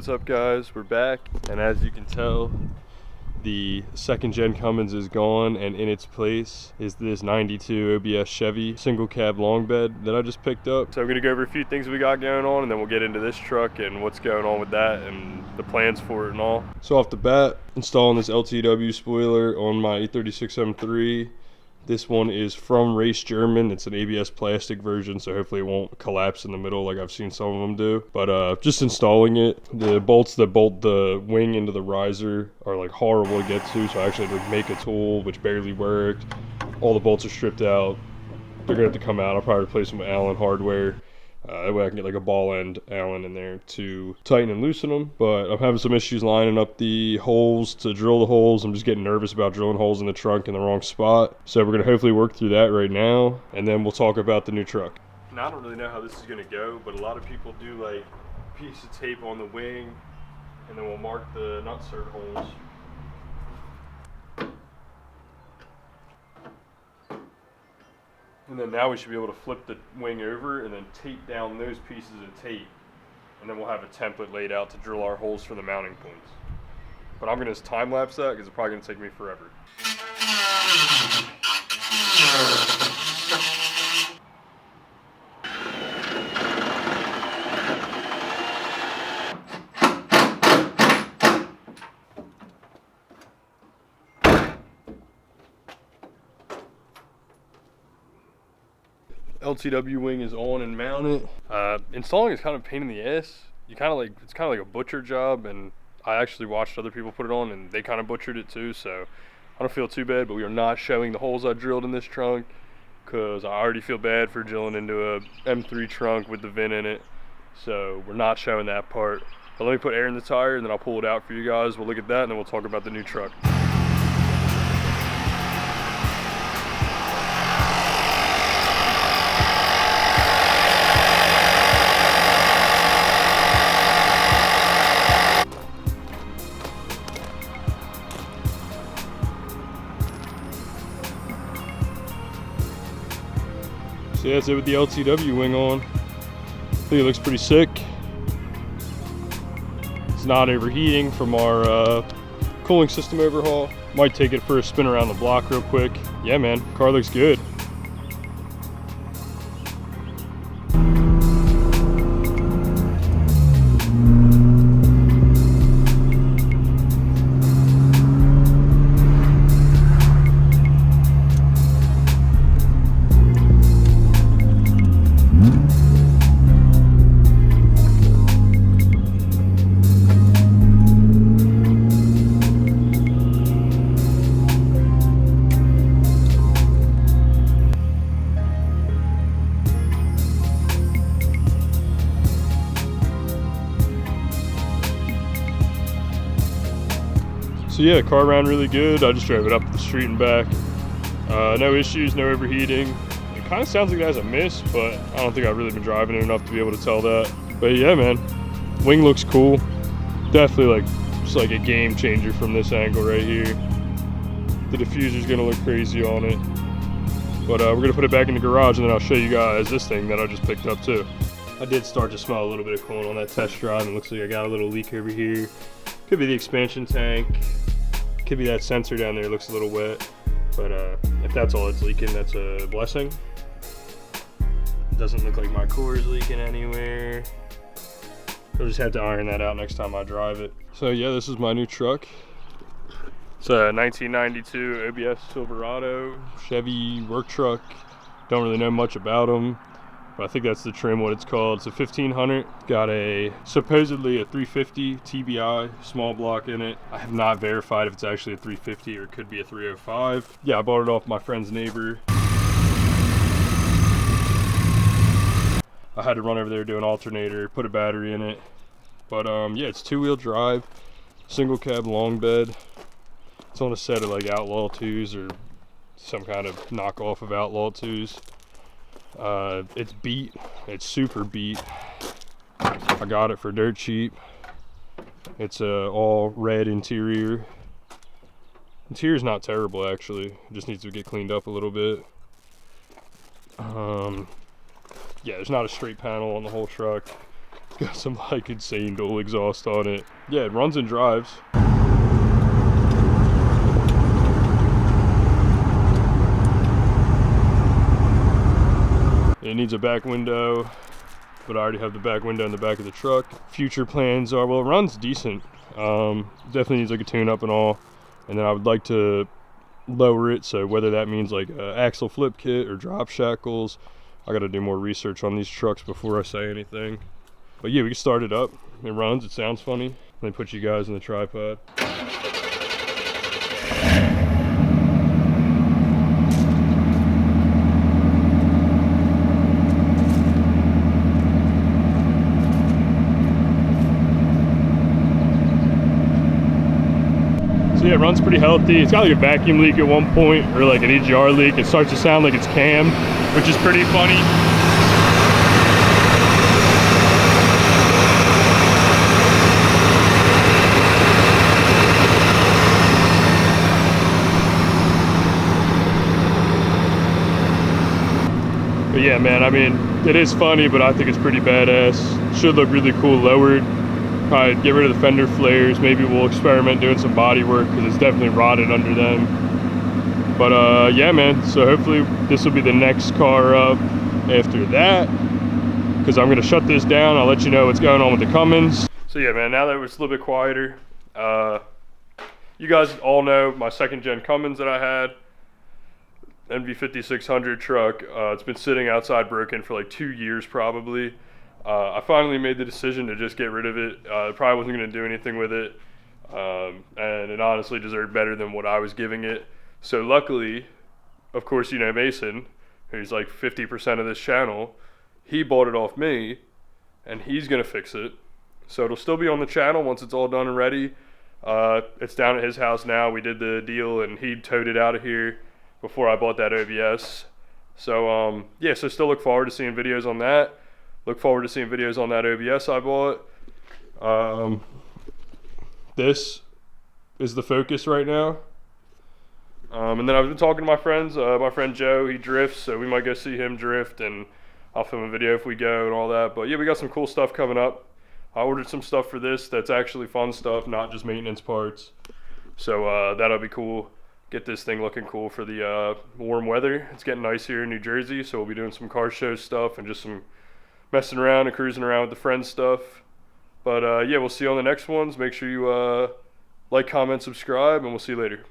what's up guys, we're back, and as you can tell, the second gen Cummins is gone, and in its place is this 92 OBS Chevy single cab long bed that I just picked up. So I'm gonna go over a few things we got going on, and then we'll get into this truck and what's going on with that and the plans for it and all. So off the bat, installing this LTW spoiler on my E36 M3. This one is from Race German. It's an ABS plastic version, so hopefully it won't collapse in the middle like I've seen some of them do. But just installing it, the bolts that bolt the wing into the riser are like horrible to get to, so I actually had to make a tool, which barely worked. All the bolts are stripped out. They're gonna have to come out. I'll probably replace them with Allen hardware. That way I can get like a ball end Allen in there to tighten and loosen them. But I'm having some issues lining up the holes to drill the holes. I'm just getting nervous about drilling holes in the trunk in the wrong spot. So we're gonna hopefully work through that right now, and then we'll talk about the new truck. Now I don't really know how this is gonna go, but a lot of people do like a piece of tape on the wing, and then we'll mark the nut cert holes. And then now we should be able to flip the wing over and then tape down those pieces of tape. And then we'll have a template laid out to drill our holes for the mounting points. But I'm gonna time lapse that because it's probably gonna take me forever. LTW wing is on and mounted. Installing is kind of a pain in the ass. It's kind of like a butcher job, and I actually watched other people put it on and they kind of butchered it too, so I don't feel too bad. But we are not showing the holes I drilled in this trunk because I already feel bad for drilling into a M3 trunk with the VIN in it, so we're not showing that part. But let me put air in the tire and then I'll pull it out for you guys. We'll look at that and then we'll talk about the new truck. So yeah, that's it with the LTW wing on. I think it looks pretty sick. It's not overheating from our cooling system overhaul. Might take it for a spin around the block real quick. Yeah man, car looks good. So yeah, car ran really good. I just drove it up the street and back. No issues, no overheating. It kind of sounds like it has a miss, but I don't think I've really been driving it enough to be able to tell that. But yeah, man, wing looks cool. Definitely just like a game changer from this angle right here. The diffuser's gonna look crazy on it. But we're gonna put it back in the garage, and then I'll show you guys this thing that I just picked up too. I did start to smell a little bit of coolant on that test drive, and it looks like I got a little leak over here. Could be the expansion tank. Could be that sensor down there, looks a little wet. But if that's all it's leaking, that's a blessing. It doesn't look like my core is leaking anywhere. I'll just have to iron that out next time I drive it. So yeah, this is my new truck. It's a 1992 OBS Silverado Chevy work truck. Don't really know much about them, but I think that's the trim, what it's called. It's a 1500. Got supposedly a 350 TBI small block in it. I have not verified if it's actually a 350 or it could be a 305. Yeah, I bought it off my friend's neighbor. I had to run over there, do an alternator, put a battery in it. But yeah, it's 2-wheel drive, single cab long bed. It's on a set of like Outlaw 2s or some kind of knockoff of Outlaw 2s. It's beat. It's super beat. I got it for dirt cheap. It's all red interior. Interior's not terrible actually. It just needs to get cleaned up a little bit. Yeah, there's not a straight panel on the whole truck. Got some like insane dual exhaust on it. Yeah, it runs and drives. It needs a back window, but I already have the back window in the back of the truck. Future plans are, well, it runs decent. Definitely needs like a tune up and all. And then I would like to lower it, so whether that means like a axle flip kit or drop shackles, I gotta do more research on these trucks before I say anything. But yeah, we can start it up. It runs, it sounds funny. Let me put you guys in the tripod. So yeah, it runs pretty healthy. It's got like a vacuum leak at one point, or like an EGR leak. It starts to sound like it's cam, which is pretty funny. But yeah, man, I mean, it is funny, but I think it's pretty badass. Should look really cool lowered. Probably get rid of the fender flares. Maybe we'll experiment doing some body work because it's definitely rotted under them. But yeah, man, so hopefully this will be the next car up after that, because I'm gonna shut this down. I'll let you know what's going on with the Cummins. So yeah, man, now that it's a little bit quieter, you guys all know my second gen Cummins that I had, NV5600 truck. It's been sitting outside broken for like 2 years probably. I finally made the decision to just get rid of it. Probably wasn't going to do anything with it, and it honestly deserved better than what I was giving it. So luckily, of course, you know Mason, who's like 50% of this channel, he bought it off me, and he's going to fix it. So it'll still be on the channel once it's all done and ready. It's down at his house now. We did the deal, and he towed it out of here before I bought that OBS. So yeah, so still look forward to seeing videos on that. Look forward to seeing videos on that OBS I bought. This is the focus right now. And then I've been talking to my friends. My friend Joe, he drifts, so we might go see him drift, and I'll film a video if we go and all that. But yeah, we got some cool stuff coming up. I ordered some stuff for this that's actually fun stuff, not just maintenance parts. So that'll be cool. Get this thing looking cool for the warm weather. It's getting nice here in New Jersey, so we'll be doing some car show stuff and just some messing around and cruising around with the friends stuff. But yeah, we'll see you on the next ones. Make sure you like, comment, subscribe, and we'll see you later.